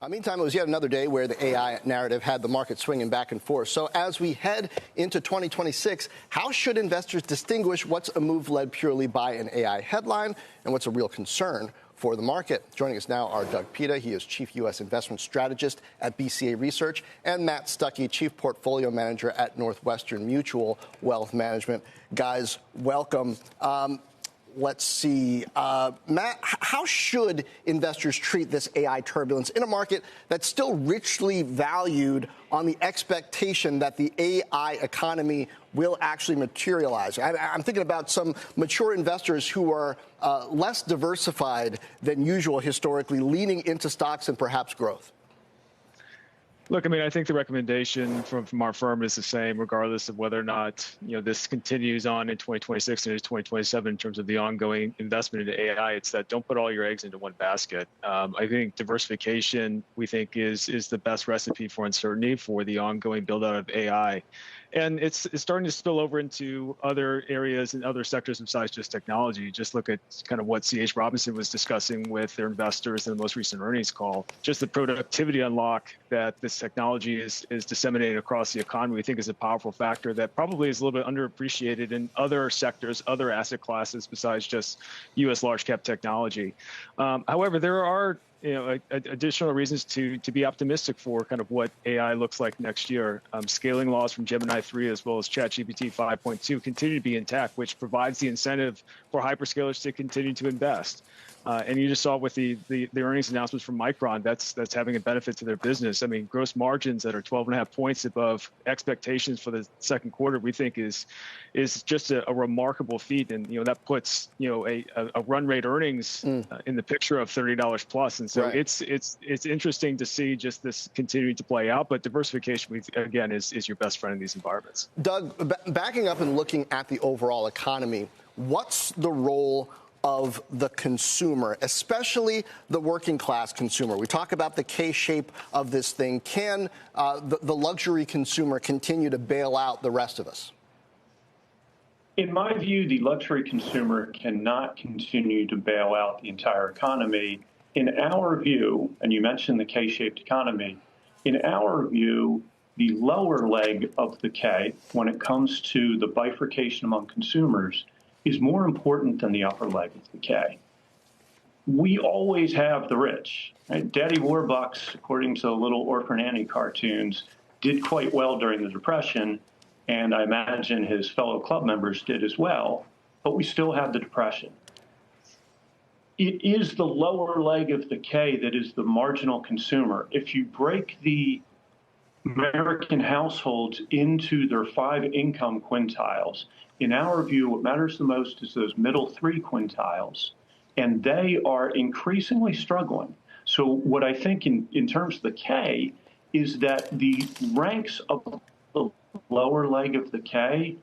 Meantime, it was yet another day where the AI narrative had the market swinging back and forth. So as we head into 2026, how should investors distinguish what's a move led purely by an AI headline and what's a real concern for the market? Joining us now are Doug Peta. He is Chief U.S. Investment Strategist at BCA Research, and Matt Stucky, Chief Portfolio Manager at Northwestern Mutual Wealth Management. Guys, welcome. Let's see. Matt, how should investors treat this AI turbulence in a market that's still richly valued on the expectation that the AI economy will actually materialize? I'm thinking about some mature investors who are less diversified than usual historically, leaning into stocks and perhaps growth. Look, I mean, I think the recommendation from our firm is the same, regardless of whether or not, this continues on in 2026 and into 2027 in terms of the ongoing investment into AI. It's that don't put all your eggs into one basket. I think diversification, we think, is the best recipe for uncertainty for the ongoing build out of AI. And it's starting to spill over into other areas and other sectors besides just technology. Just look at kind of what C.H. Robinson was discussing with their investors in the most recent earnings call. Just the productivity unlock that this technology is disseminated across the economy, we think, is a powerful factor that probably is a little bit underappreciated in other sectors, other asset classes besides just U.S. large cap technology. However, there are additional reasons to be optimistic for kind of what AI looks like next year. Scaling laws from Gemini 3 as well as ChatGPT 5.2 continue to be intact, which provides the incentive for hyperscalers to continue to invest. And you just saw with the earnings announcements from Micron, that's having a benefit to their business. I mean, gross margins that are 12.5 points above expectations for the second quarter, we think is just a remarkable feat. And, that puts, a run rate earnings in the picture of $30 plus. And so right. It's interesting to see just this continuing to play out. But diversification, again, is your best friend in these environments. Doug, backing up and looking at the overall economy, what's the role of the consumer, especially the working class consumer? We talk about the K-shape of this thing. Can the luxury consumer continue to bail out the rest of us? In my view, the luxury consumer cannot continue to bail out the entire economy. In our view, and you mentioned the K-shaped economy, in our view, the lower leg of the K, when it comes to the bifurcation among consumers, is more important than the upper leg of the K. We always have the rich. Right? Daddy Warbucks, according to Little Orphan Annie cartoons, did quite well during the Depression, and I imagine his fellow club members did as well, but we still have the Depression. It is the lower leg of the K that is the marginal consumer. If you break the American households into their 5 income quintiles, in our view, what matters the most is those middle 3 quintiles, and they are increasingly struggling. So what I think in terms of the K is that the ranks of the lower leg of the K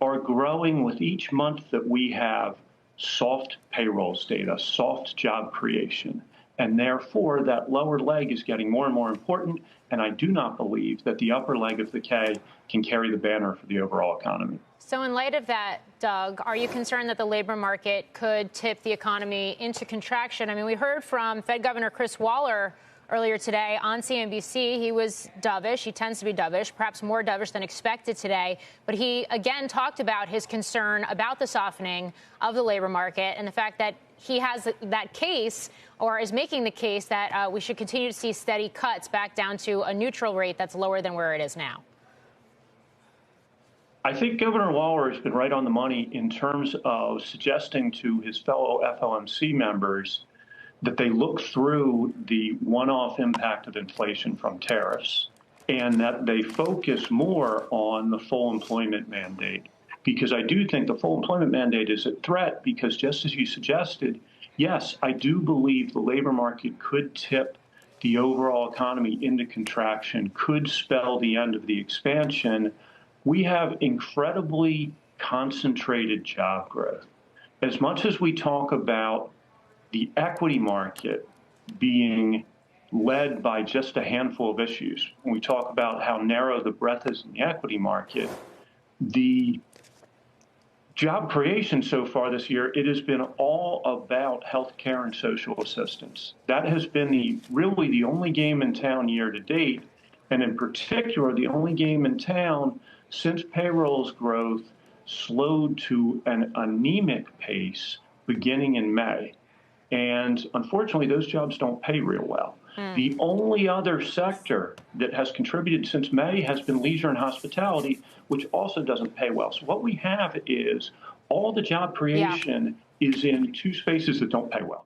are growing with each month that we have soft payrolls data, soft job creation. And therefore, that lower leg is getting more and more important. And I do not believe that the upper leg of the K can carry the banner for the overall economy. So in light of that, Doug, are you concerned that the labor market could tip the economy into contraction? I mean, we heard from Fed Governor Chris Waller earlier today on CNBC. He was dovish. He tends to be dovish, perhaps more dovish than expected today. But he, again, talked about his concern about the softening of the labor market and the fact that he has that case, or is making the case, that we should continue to see steady cuts back down to a neutral rate that's lower than where it is now. I think Governor Waller has been right on the money in terms of suggesting to his fellow FOMC members that they look through the one-off impact of inflation from tariffs and that they focus more on the full employment mandate. Because I do think the full employment mandate is a threat because, just as you suggested, yes, I do believe the labor market could tip the overall economy into contraction, could spell the end of the expansion. We have incredibly concentrated job growth. As much as we talk about the equity market being led by just a handful of issues, when we talk about how narrow the breadth is in the equity market, the Job creation so far this year, it has been all about healthcare and social assistance. That has been really the only game in town year to date, and in particular, the only game in town since payrolls growth slowed to an anemic pace beginning in May. And unfortunately, those jobs don't pay real well. The only other sector that has contributed since May has been leisure and hospitality, which also doesn't pay well. So what we have is all the job creation is in two spaces that don't pay well.